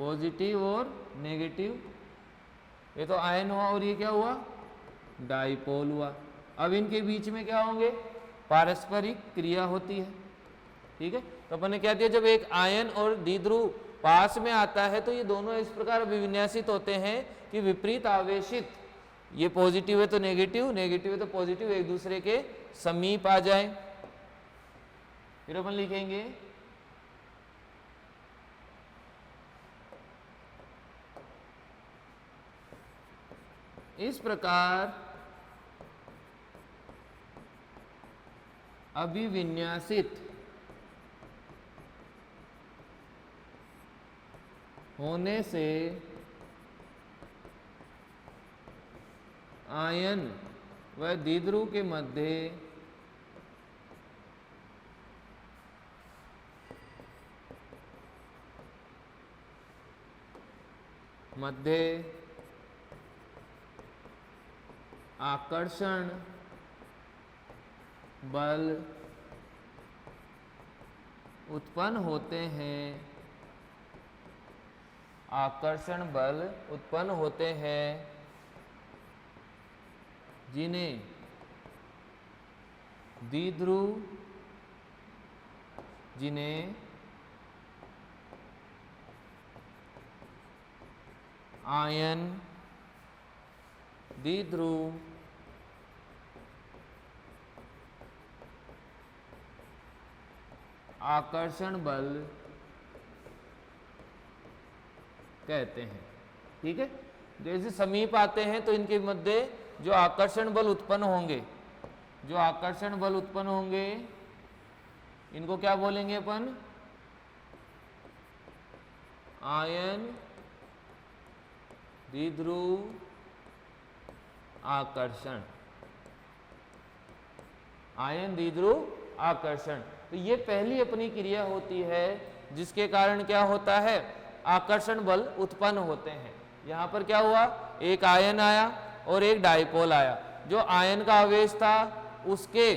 Positive और negative, ये तो आयन हुआ और ये क्या हुआ, डाइपोल हुआ। अब इनके बीच में क्या होंगे, पारस्परिक क्रिया होती है। ठीक है, तो अपन ने क्या दिया, जब एक आयन और द्विध्रुव पास में आता है तो ये दोनों इस प्रकार अभिविन्यासित होते हैं कि विपरीत आवेशित, ये पॉजिटिव है तो नेगेटिव, नेगेटिव है तो पॉजिटिव, एक दूसरे के समीप आ जाए। फिर अपन लिखेंगे इस प्रकार अभिविन्यासित होने से आयन व द्विध्रुव के मध्य आकर्षण बल उत्पन्न होते हैं, आकर्षण बल उत्पन्न होते हैं जिन्हें आयन द्विध्रुव आकर्षण बल कहते हैं। ठीक है, जैसे समीप आते हैं तो इनके मध्य जो आकर्षण बल उत्पन्न होंगे, जो आकर्षण बल उत्पन्न होंगे इनको क्या बोलेंगे अपन, आयन द्विध्रुव आकर्षण, आयन द्विध्रुव आकर्षण। तो ये पहली अपनी क्रिया होती है जिसके कारण क्या होता है, आकर्षण बल उत्पन्न होते हैं। यहां पर क्या हुआ, एक आयन आया और एक डाइपोल आया, जो आयन का आवेश था उसके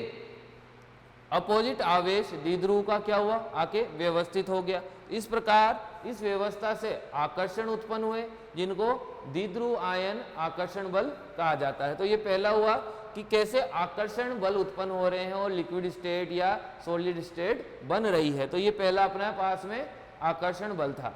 अपोजिट आवेश द्विध्रुव का क्या हुआ, आके व्यवस्थित हो गया। इस प्रकार इस व्यवस्था से आकर्षण उत्पन्न हुए जिनको द्विध्रुव आयन आकर्षण बल कहा जाता है। तो ये पहला हुआ कि कैसे आकर्षण बल उत्पन्न हो रहे हैं और लिक्विड स्टेट या सॉलिड स्टेट बन रही है। तो ये पहला अपने पास में आकर्षण बल था।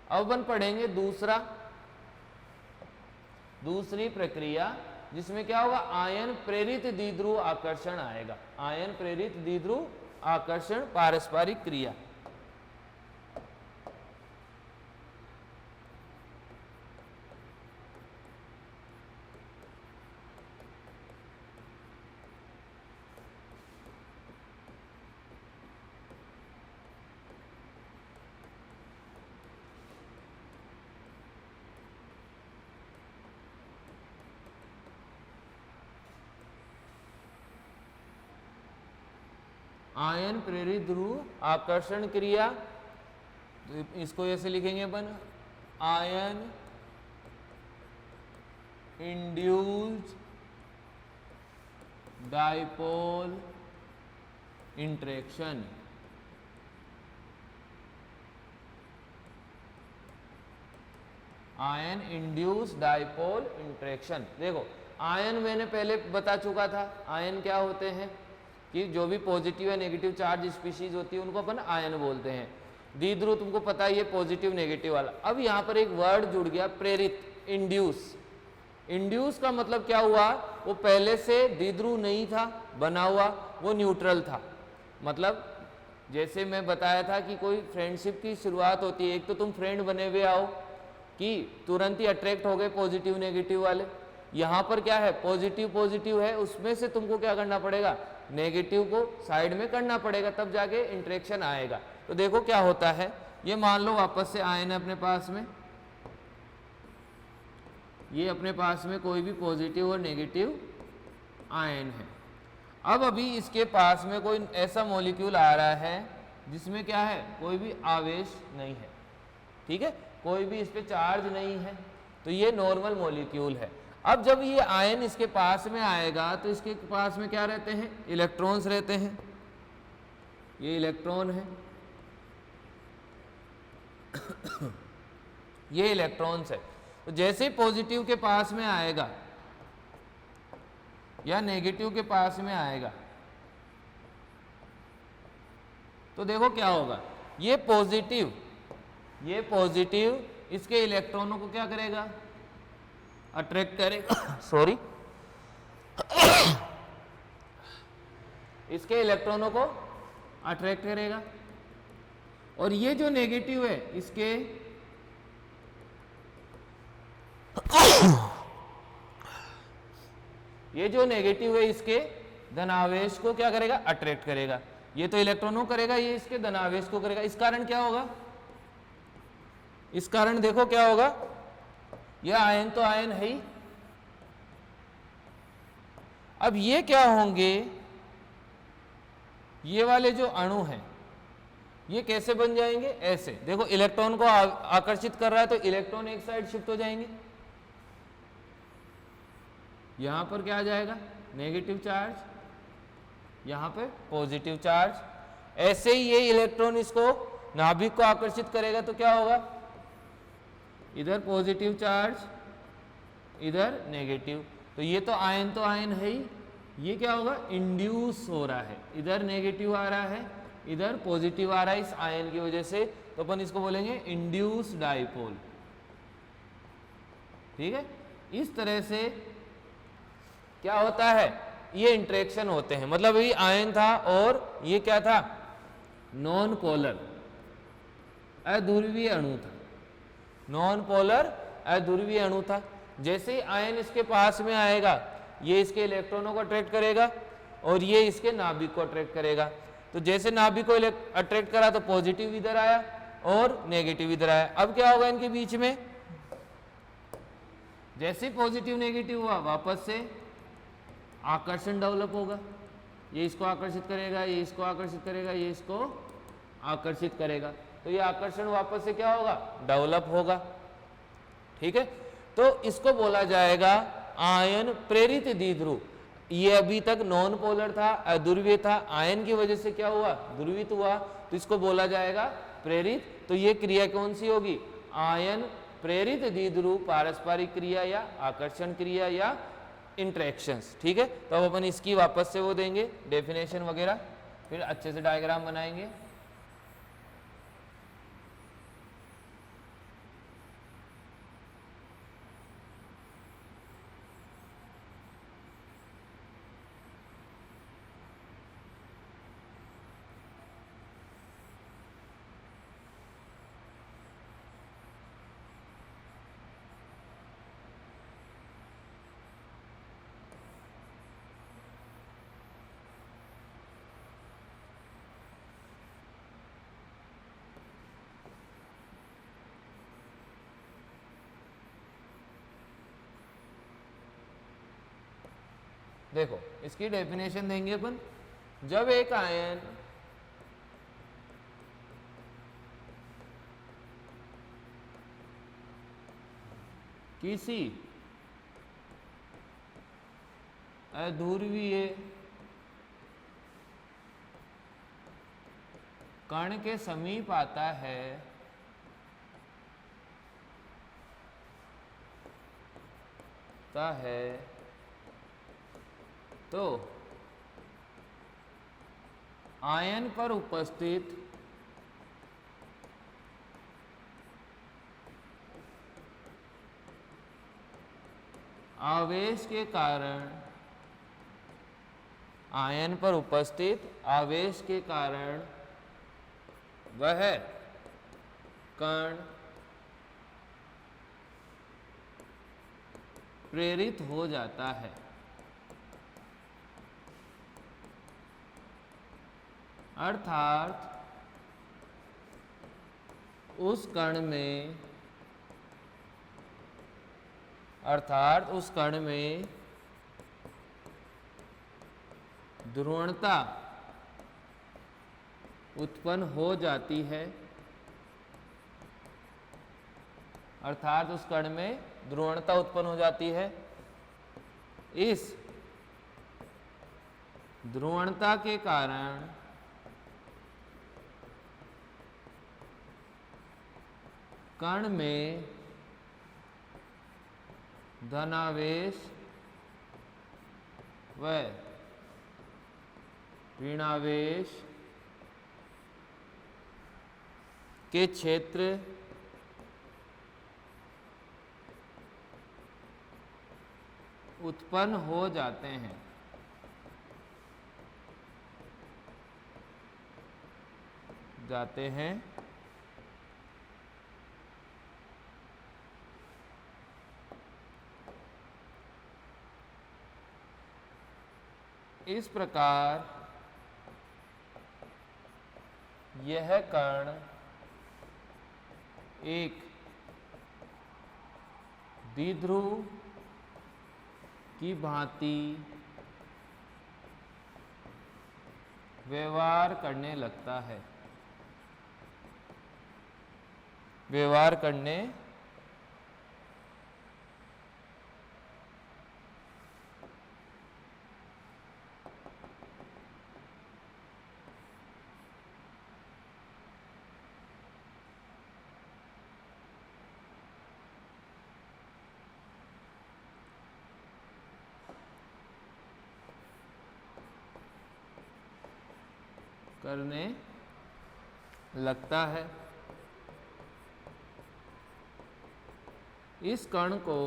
अब अपन पढ़ेंगे दूसरी प्रक्रिया जिसमें क्या होगा, आयन प्रेरित द्विध्रुव आकर्षण आएगा। आयन प्रेरित द्विध्रुव आकर्षण पारस्परिक क्रिया। आयन प्रेरित ध्रुव आकर्षण क्रिया, तो इसको ऐसे लिखेंगे अपन, ion induced dipole interaction. Ion induced dipole interaction. देखो आयन मैंने पहले बता चुका था, आयन क्या होते हैं कि जो भी पॉजिटिव या नेगेटिव चार्ज स्पीशीज होती है उनको अपन आयन बोलते हैं। द्विध्रुव तुमको पता है ये पॉजिटिव नेगेटिव वाला। अब यहाँ पर एक वर्ड जुड़ गया, प्रेरित, इंड्यूस। इंड्यूस का मतलब क्या हुआ, वो पहले से द्विध्रुव नहीं था बना हुआ, वो न्यूट्रल था। मतलब जैसे मैं बताया था कि कोई फ्रेंडशिप की शुरुआत होती है, एक तो तुम फ्रेंड बने हुए आओ कि तुरंत ही अट्रैक्ट हो गए पॉजिटिव नेगेटिव वाले। यहाँ पर क्या है, पॉजिटिव पॉजिटिव है, उसमें से तुमको क्या करना पड़ेगा, नेगेटिव को साइड में करना पड़ेगा, तब जाके इंटरेक्शन आएगा। तो देखो क्या होता है, ये मान लो वापस से आयन है अपने पास में, ये अपने पास में कोई भी पॉजिटिव और नेगेटिव आयन है। अब अभी इसके पास में कोई ऐसा मॉलिक्यूल आ रहा है जिसमें क्या है, कोई भी आवेश नहीं है। ठीक है, कोई भी इस पे चार्ज नहीं है। तो ये नॉर्मल मॉलिक्यूल है। अब जब ये आयन इसके पास में आएगा तो इसके पास में क्या रहते हैं, इलेक्ट्रॉन्स रहते हैं, ये इलेक्ट्रॉन है, ये इलेक्ट्रॉन्स है। तो जैसे पॉजिटिव के पास में आएगा या नेगेटिव के पास में आएगा तो देखो क्या होगा, ये पॉजिटिव इसके इलेक्ट्रॉनों को क्या करेगा, अट्रैक्ट करेगा सॉरी इसके इलेक्ट्रॉनों को अट्रैक्ट करेगा। और ये जो नेगेटिव है इसके ये जो नेगेटिव है इसके धनावेश को क्या करेगा, अट्रैक्ट करेगा। ये तो इलेक्ट्रॉनों करेगा, ये इसके धनावेश को करेगा। इस कारण क्या होगा, इस कारण देखो क्या होगा, यह आयन तो आयन है ही। अब ये क्या होंगे, ये वाले जो अणु हैं ये कैसे बन जाएंगे, ऐसे देखो इलेक्ट्रॉन को आकर्षित कर रहा है तो इलेक्ट्रॉन एक साइड शिफ्ट हो जाएंगे, यहां पर क्या आ जाएगा, नेगेटिव चार्ज, यहां पे पॉजिटिव चार्ज। ऐसे ही ये इलेक्ट्रॉन इसको नाभिक को आकर्षित करेगा तो क्या होगा, इधर पॉजिटिव चार्ज इधर नेगेटिव। तो ये तो आयन है ही, ये क्या होगा, इंड्यूस हो रहा है, इधर नेगेटिव आ रहा है इधर पॉजिटिव आ रहा है इस आयन की वजह से, तो अपन इसको बोलेंगे इंड्यूस डाइपोल। ठीक है, इस तरह से क्या होता है, ये इंटरेक्शन होते हैं। मतलब ये आयन था और ये क्या था, नॉन पोलर अध्रुवीय अणु था, नॉन पोलर अध्रुवीय अणु था। जैसे ही आयन इसके पास में आएगा ये इसके इलेक्ट्रॉनों को अट्रैक्ट करेगा और ये इसके नाभिक को अट्रैक्ट करेगा। तो जैसे नाभिक को अट्रैक्ट करा तो पॉजिटिव इधर आया और नेगेटिव इधर आया। अब क्या होगा इनके बीच में, जैसे पॉजिटिव नेगेटिव हुआ वापस से आकर्षण डेवलप होगा, ये इसको आकर्षित करेगा, ये इसको आकर्षित करेगा, ये इसको आकर्षित करेगा, तो ये आकर्षण वापस से क्या होगा, डेवलप होगा। ठीक है, तो इसको बोला जाएगा आयन प्रेरित द्विध्रुव। ये अभी तक नॉन पोलर था, अध्रुवीय था, आयन की वजह से क्या हुआ, ध्रुवित हुआ, तो इसको बोला जाएगा प्रेरित। तो ये क्रिया कौन सी होगी, आयन प्रेरित द्विध्रुव पारस्परिक क्रिया या आकर्षण क्रिया या इंटरेक्शंस। ठीक है, तो अब अपन इसकी वापस से वो देंगे डेफिनेशन वगैरह, फिर अच्छे से डायग्राम बनाएंगे। देखो इसकी डेफिनेशन देंगे अपन, जब एक आयन किसी अध्रुवीय कण के समीप आता है तो आयन पर उपस्थित आवेश के कारण, आयन पर उपस्थित आवेश के कारण वह कण प्रेरित हो जाता है। अर्थात उस कण में ध्रुवणता उत्पन्न हो जाती है, अर्थात उस कण में ध्रुवणता उत्पन्न हो जाती है। इस ध्रुवणता के कारण कण में धनावेश व ऋणावेश के क्षेत्र उत्पन्न हो जाते हैं। इस प्रकार यह कण एक द्विध्रुव की भांति व्यवहार करने लगता है। व्यवहार करने करने लगता है। इस कण को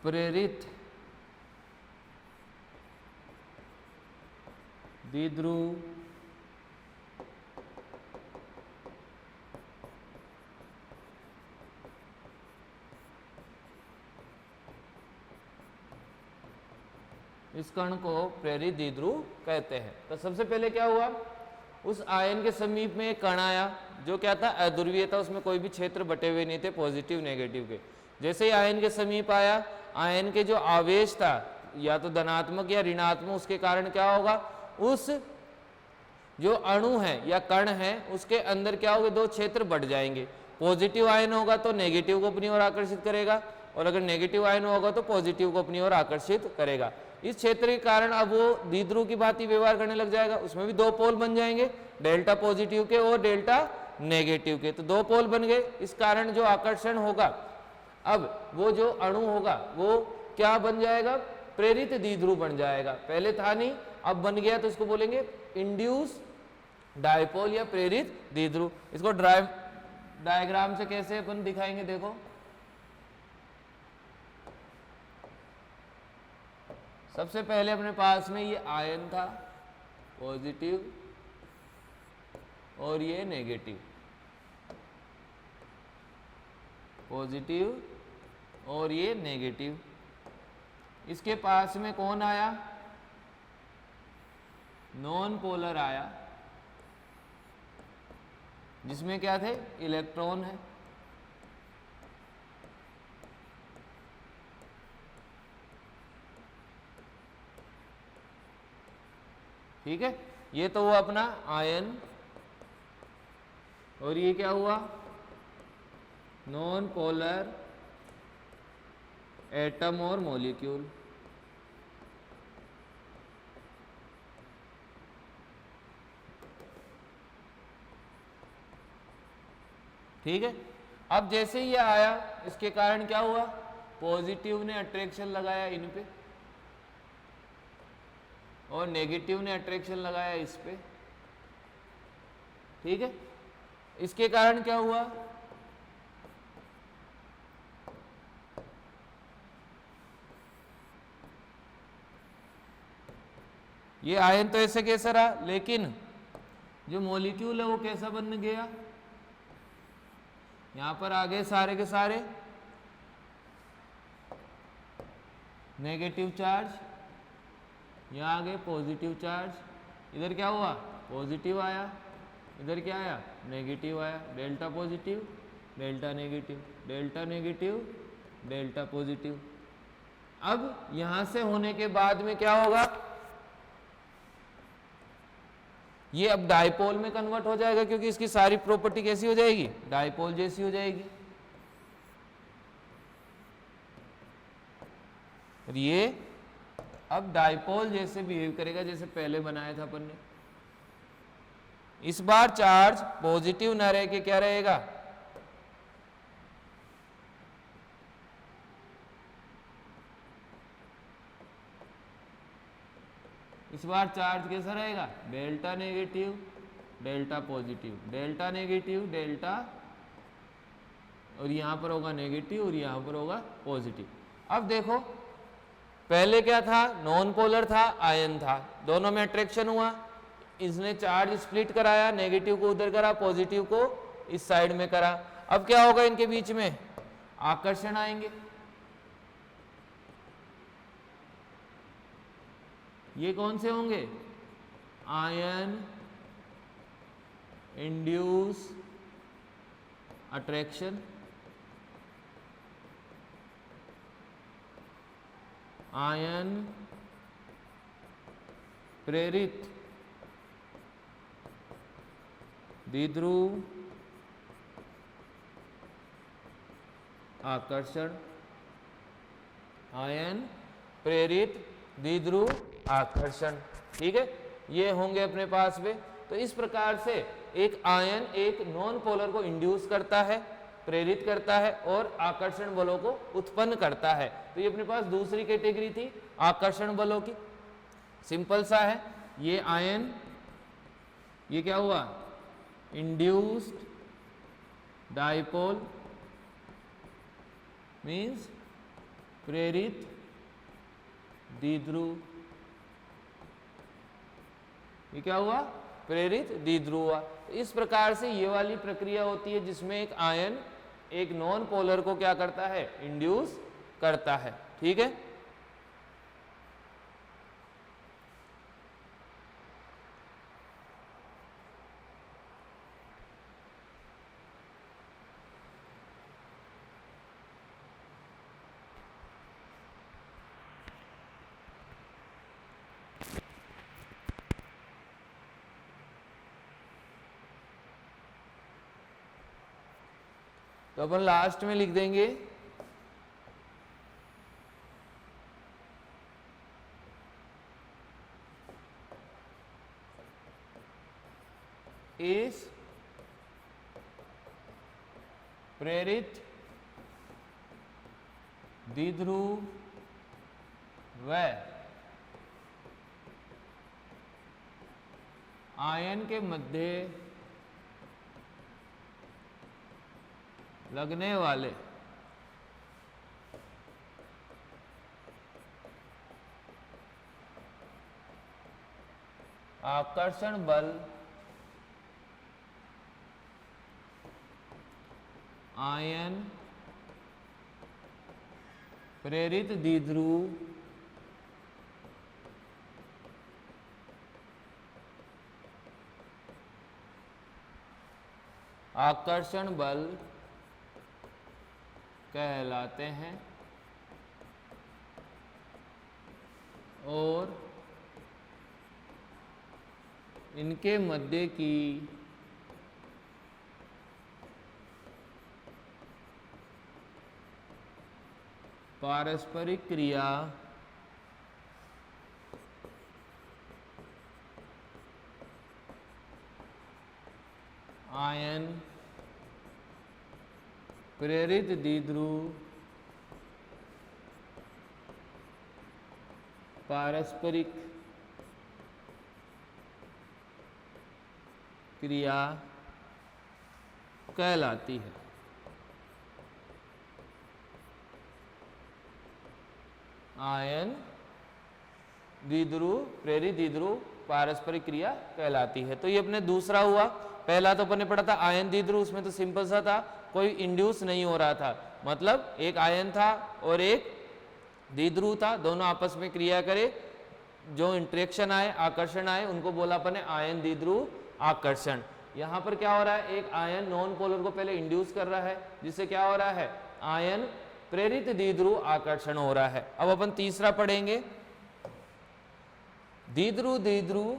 प्रेरित द्विध्रुव इस कण को प्रेरित द्विध्रुव कहते हैं। तो सबसे पहले क्या हुआ, उस आयन के समीप में एक कण आया जो क्या था, अध्रुवीय था, उसमें कोई भी क्षेत्र बटे हुए नहीं थे पॉजिटिव नेगेटिव के। जैसे ही आयन के समीप आया, आयन के जो आवेश था या तो धनात्मक या ऋणात्मक, उसके कारण क्या होगा, उस जो अणु है या कण है उसके अंदर क्या होगा, दो क्षेत्र बढ़ जाएंगे। पॉजिटिव आयन होगा तो नेगेटिव को अपनी ओर आकर्षित करेगा, और अगर नेगेटिव आयन होगा तो पॉजिटिव को अपनी ओर आकर्षित करेगा। इस क्षेत्र के कारण अब वो द्विध्रुव की भांति व्यवहार करने लग जाएगा। उसमें भी दो पोल बन जाएंगे, डेल्टा पॉजिटिव के और डेल्टा नेगेटिव के, तो दो पोल बन गए। इस कारण जो आकर्षण होगा, अब वो जो अणु होगा वो क्या बन जाएगा, प्रेरित द्विध्रुव बन जाएगा। पहले था नहीं, अब बन गया, तो इसको बोलेंगे इंड्यूस डायपोल या प्रेरित द्विध्रुव। इसको डायग्राम से कैसे अपन दिखाएंगे, देखो सबसे पहले अपने पास में ये आयन था पॉजिटिव और ये नेगेटिव, पॉजिटिव और ये नेगेटिव। इसके पास में कौन आया, नॉन पोलर आया, जिसमें क्या थे, इलेक्ट्रॉन है। ठीक है, ये तो हुआ अपना आयन, और ये क्या हुआ, नॉन पोलर एटम और मॉलिक्यूल। ठीक है, अब जैसे ही ये आया, इसके कारण क्या हुआ, पॉजिटिव ने अट्रैक्शन लगाया इन पे और नेगेटिव ने अट्रैक्शन लगाया इस पे। ठीक है, इसके कारण क्या हुआ, ये आयन तो ऐसे कैसा रहा, लेकिन जो मॉलिक्यूल है वो कैसा बन गया, यहां पर आ गए सारे के सारे नेगेटिव चार्ज, यहाँ आ गए पॉजिटिव चार्ज। इधर क्या हुआ, पॉजिटिव आया, इधर क्या आया, नेगेटिव आया। Delta positive, delta negative, delta negative, delta positive. अब यहां से होने के बाद में क्या होगा, ये अब डाइपोल में कन्वर्ट हो जाएगा क्योंकि इसकी सारी प्रॉपर्टी कैसी हो जाएगी, डाइपोल जैसी हो जाएगी। और ये अब डाइपोल जैसे बिहेव करेगा जैसे पहले बनाया था अपन ने। इस बार चार्ज पॉजिटिव न रह के क्या रहेगा, इस बार चार्ज कैसा रहेगा, delta negative delta positive, delta negative delta, और यहां पर होगा नेगेटिव और यहां पर होगा पॉजिटिव। अब देखो पहले क्या था, नॉन पोलर था, आयन था, दोनों में अट्रैक्शन हुआ, इसने चार्ज स्प्लिट कराया, नेगेटिव को उधर करा, पॉजिटिव को इस साइड में करा। अब क्या होगा, इनके बीच में आकर्षण आएंगे। ये कौन से होंगे, आयन इंड्यूस अट्रैक्शन, आयन प्रेरित द्विध्रुव आकर्षण, आयन प्रेरित द्विध्रुव आकर्षण। ठीक है, ये होंगे अपने पास में। तो इस प्रकार से एक आयन एक नॉन पोलर को इंड्यूस करता है, प्रेरित करता है और आकर्षण बलों को उत्पन्न करता है। तो ये अपने पास दूसरी कैटेगरी थी आकर्षण बलों की। सिंपल सा है, ये आयन, ये क्या हुआ, इंड्यूस्ड डाइपोल मीन्स प्रेरित द्विध्रुव, ये क्या हुआ, प्रेरित द्विध्रुव हुआ। इस प्रकार से ये वाली प्रक्रिया होती है जिसमें एक आयन एक नॉन पोलर को क्या करता है, इंड्यूस करता है। ठीक है, तो अपन लास्ट में लिख देंगे इस प्रेरित द्विध्रुव व आयन के मध्य लगने वाले आकर्षण बल आयन प्रेरित द्विध्रुव आकर्षण बल कहलाते हैं और इनके मध्य की पारस्परिक क्रिया आयन प्रेरित द्विध्रुव पारस्परिक क्रिया कहलाती है। आयन द्विध्रुव प्रेरित द्विध्रुव पारस्परिक क्रिया कहलाती है। तो ये अपने दूसरा हुआ। पहला तो अपन ने पढ़ा था आयन द्विध्रुव, उसमें तो सिंपल सा था, कोई इंड्यूस नहीं हो रहा था, मतलब एक आयन था और एक द्विध्रुव था, दोनों आपस में क्रिया करे, जो इंटरेक्शन आए आकर्षण आए उनको बोला अपन ने आयन द्विध्रुव आकर्षण। यहाँ पर क्या हो रहा है, एक आयन नॉन पोलर को पहले इंड्यूस कर रहा है जिससे क्या हो रहा है, आयन प्रेरित द्विध्रुव आकर्षण हो रहा है। अब अपन तीसरा पढ़ेंगे, द्विध्रुव द्विध्रुव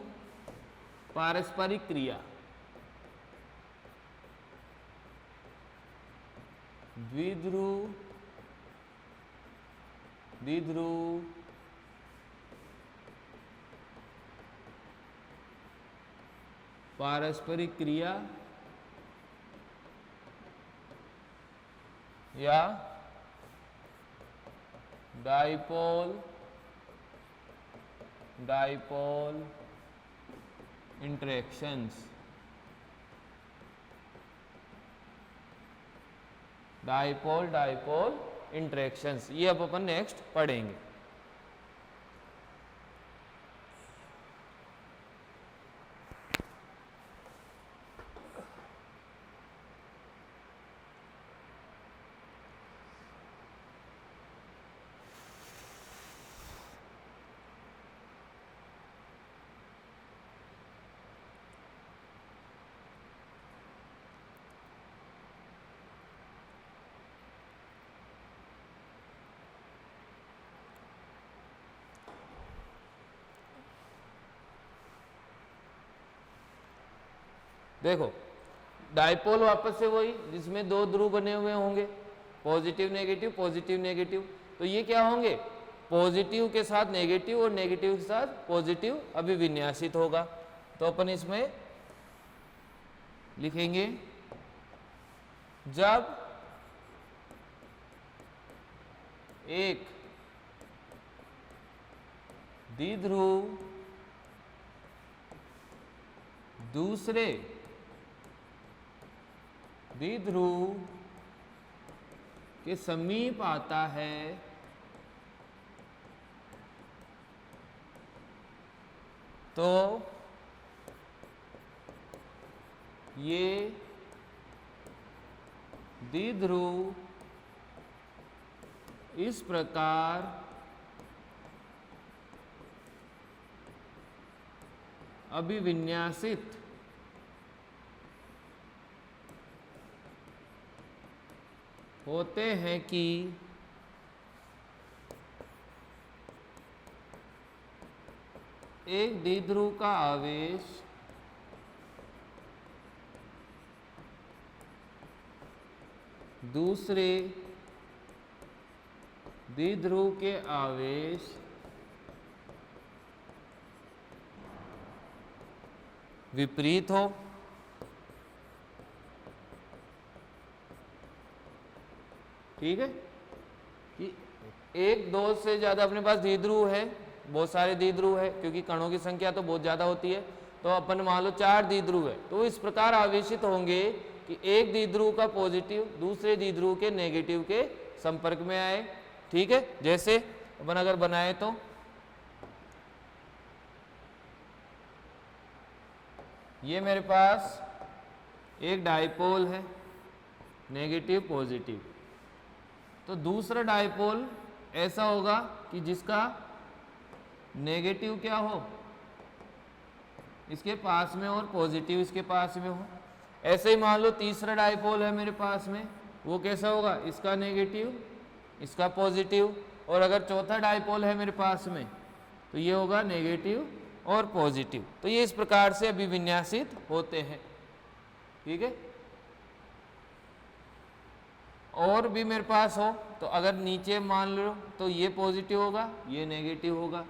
पारस्परिक क्रिया, द्विध्रुव द्विध्रुव पारस्परिक क्रिया या dipole dipole interactions, dipole dipole interactions, ये अब अपन नेक्स्ट पढ़ेंगे। देखो डाइपोल वापस से वही जिसमें दो ध्रुव बने हुए होंगे, पॉजिटिव नेगेटिव पॉजिटिव नेगेटिव, तो ये क्या होंगे, पॉजिटिव के साथ नेगेटिव और नेगेटिव के साथ पॉजिटिव अभिविन्यासित होगा। तो अपन इसमें लिखेंगे जब एक द्विध्रुव दूसरे द्विध्रुव के समीप आता है तो ये द्विध्रुव इस प्रकार अभिविन्यासित होते हैं कि एक द्विध्रुव का आवेश दूसरे द्विध्रुव के आवेश विपरीत हो। ठीक है कि एक दो से ज्यादा अपने पास द्विध्रुव है, बहुत सारे द्विध्रुव है, क्योंकि कणों की संख्या तो बहुत ज्यादा होती है, तो अपन मान लो 4 द्विध्रुव है, तो इस प्रकार आवेशित होंगे कि एक द्विध्रुव का पॉजिटिव दूसरे द्विध्रुव के नेगेटिव के संपर्क में आए। ठीक है, जैसे अपन अगर बनाए तो ये मेरे पास एक डाइपोल है नेगेटिव पॉजिटिव, तो दूसरा डाइपोल ऐसा होगा कि जिसका नेगेटिव क्या हो इसके पास में और पॉजिटिव इसके पास में हो। ऐसे ही मान लो तीसरा डाइपोल है मेरे पास में, वो कैसा होगा, इसका नेगेटिव इसका पॉजिटिव, और अगर चौथा डाइपोल है मेरे पास में तो ये होगा नेगेटिव और पॉजिटिव। तो ये इस प्रकार से अभिविन्यासित होते हैं। ठीक है, और भी मेरे पास हो तो अगर नीचे मान लो तो ये पॉजिटिव होगा ये नेगेटिव होगा,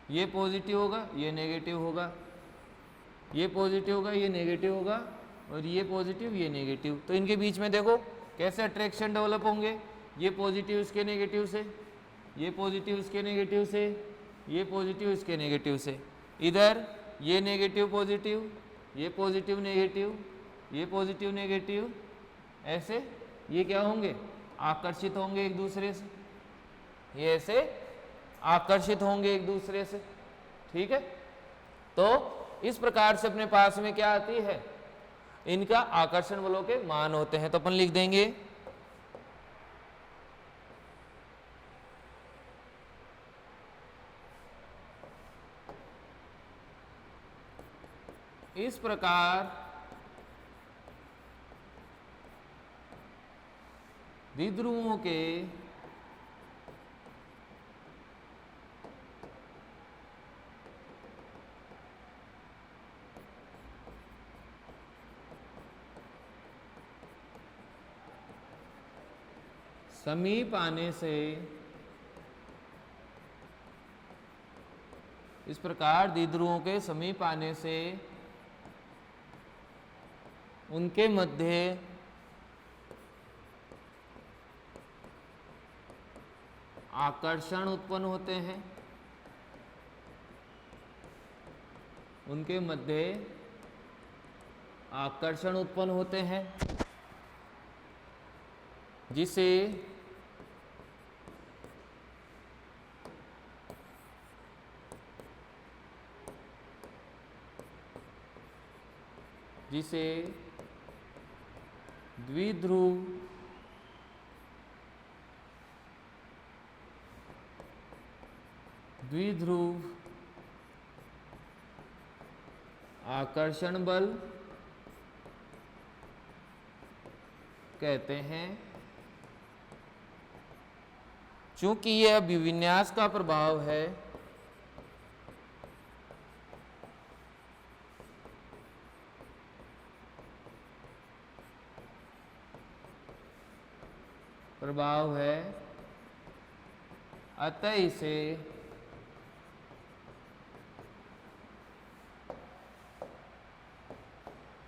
ये पॉजिटिव होगा ये नेगेटिव होगा, ये पॉजिटिव होगा ये नेगेटिव होगा, और ये पॉजिटिव ये नेगेटिव। तो इनके बीच में देखो कैसे अट्रैक्शन डेवलप होंगे, ये पॉजिटिव इसके नेगेटिव से, ये पॉजिटिव इसके नेगेटिव से, ये पॉजिटिव इसके नेगेटिव से, इधर ये नेगेटिव पॉजिटिव, ये पॉजिटिव नेगेटिव, ये पॉजिटिव नेगेटिव, ऐसे ये क्या होंगे, आकर्षित होंगे एक दूसरे से, ये ऐसे आकर्षित होंगे एक दूसरे से। ठीक है, तो इस प्रकार से अपने पास में क्या आती है, इनका आकर्षण बलों के मान होते हैं। तो अपन लिख देंगे इस प्रकार द्विध्रुवों के समीप आने से, इस प्रकार द्विध्रुवों के समीप आने से उनके मध्य आकर्षण उत्पन्न होते हैं, उनके मध्य आकर्षण उत्पन्न होते हैं, जिसे द्विध्रुव आकर्षण बल कहते हैं। चूंकि यह अभिविन्यास का प्रभाव है, अतः इसे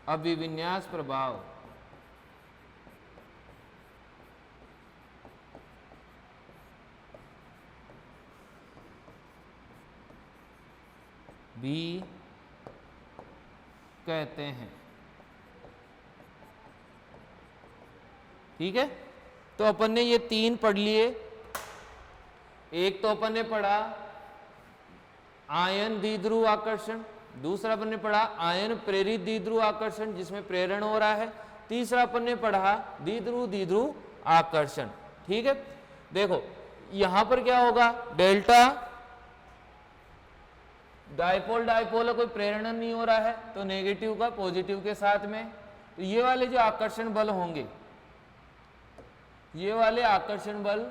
अभिविन्यास प्रभाव भी कहते हैं। ठीक है, तो अपन ने ये तीन पढ़ लिए। एक तो अपन ने पढ़ा आयन द्विध्रुव आकर्षण, दूसरा अपन ने पढ़ा आयन प्रेरित द्विध्रुव आकर्षण जिसमें प्रेरण हो रहा है, तीसरा अपन ने पढ़ा द्विध्रुव आकर्षण। ठीक है, देखो यहां पर क्या होगा, डेल्टा डायपोल है, कोई प्रेरण नहीं हो रहा है तो नेगेटिव का पॉजिटिव के साथ में, तो ये वाले जो आकर्षण बल होंगे, ये वाले आकर्षण बल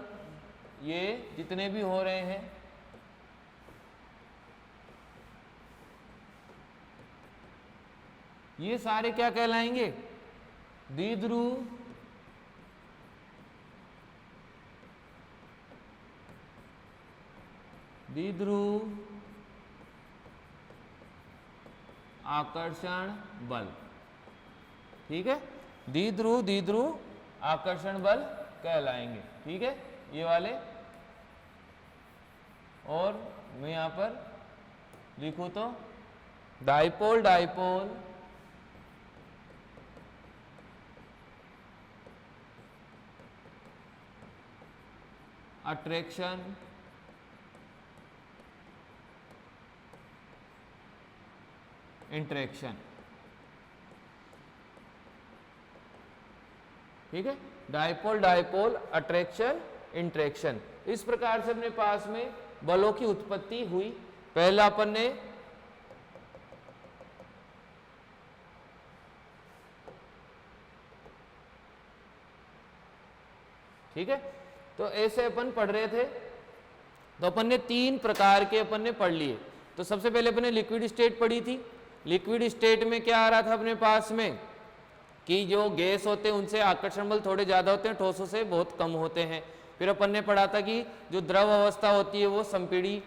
ये जितने भी हो रहे हैं, ये सारे क्या कहलाएंगे, द्विध्रुव आकर्षण बल। ठीक है, द्विध्रुव आकर्षण बल कहलाएंगे। ठीक है, ये वाले, और मैं यहां पर लिखूं तो डाइपोल अट्रैक्शन इंटरेक्शन। ठीक है, डाइपोल अट्रैक्शन इंटरेक्शन, इस प्रकार से अपने पास में बलों की उत्पत्ति हुई। पहला अपन ने ठीक है, तो ऐसे अपन पढ़ रहे थे, तो अपन ने तीन प्रकार के अपन ने पढ़ लिए। तो सबसे पहले अपन ने लिक्विड स्टेट पढ़ी थी। लिक्विड स्टेट में क्या आ रहा था अपने पास में कि जो गैस होते हैं उनसे आकर्षण बल थोड़े ज्यादा होते हैं, ठोसों से बहुत कम होते हैं। फिर अपन ने पढ़ा था कि जो द्रव अवस्था होती है वो संपीड़ित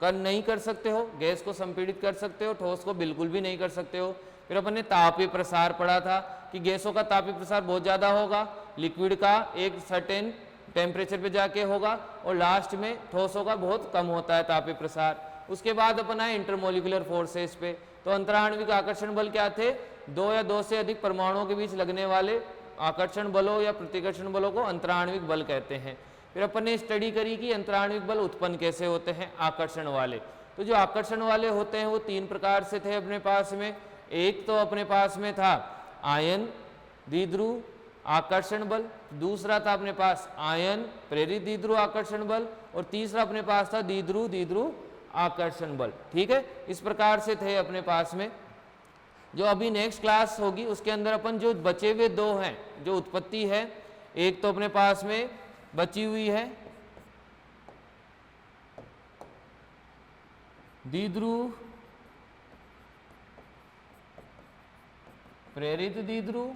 नहीं कर सकते हो, गैस को संपीड़ित कर सकते हो, ठोस को बिल्कुल भी नहीं कर सकते हो। फिर अपन ने तापीय प्रसार पढ़ा था कि गैसों का तापीय प्रसार बहुत ज्यादा होगा, लिक्विड का एक सर्टेन टेम्परेचर पे जाके होगा, और लास्ट में ठोसों का बहुत कम होता है तापीय प्रसार। उसके बाद अपन आए इंटरमोलिकुलर फोर्सेस पे। तो अंतराण्विक आकर्षण बल क्या थे, दो या दो से अधिक परमाणुओं के बीच लगने वाले आकर्षण बलों या प्रतिकर्षण बलों को अंतराण्विक बल कहते हैं। फिर अपन ने स्टडी करी कि अंतराण्विक बल उत्पन्न कैसे होते हैं आकर्षण वाले। तो जो आकर्षण वाले होते हैं वो तीन प्रकार से थे अपने पास में। एक तो अपने पास में था आयन द्विध्रुव आकर्षण बल, दूसरा था अपने पास आयन प्रेरित द्विध्रुव आकर्षण बल, और तीसरा अपने पास था द्विध्रुव आकर्षण बल। ठीक है, इस प्रकार से थे अपने पास में। जो अभी नेक्स्ट क्लास होगी उसके अंदर अपन जो बचे हुए दो हैं जो उत्पत्ति है, एक तो अपने पास में बची हुई है द्विध्रुव प्रेरित द्विध्रुव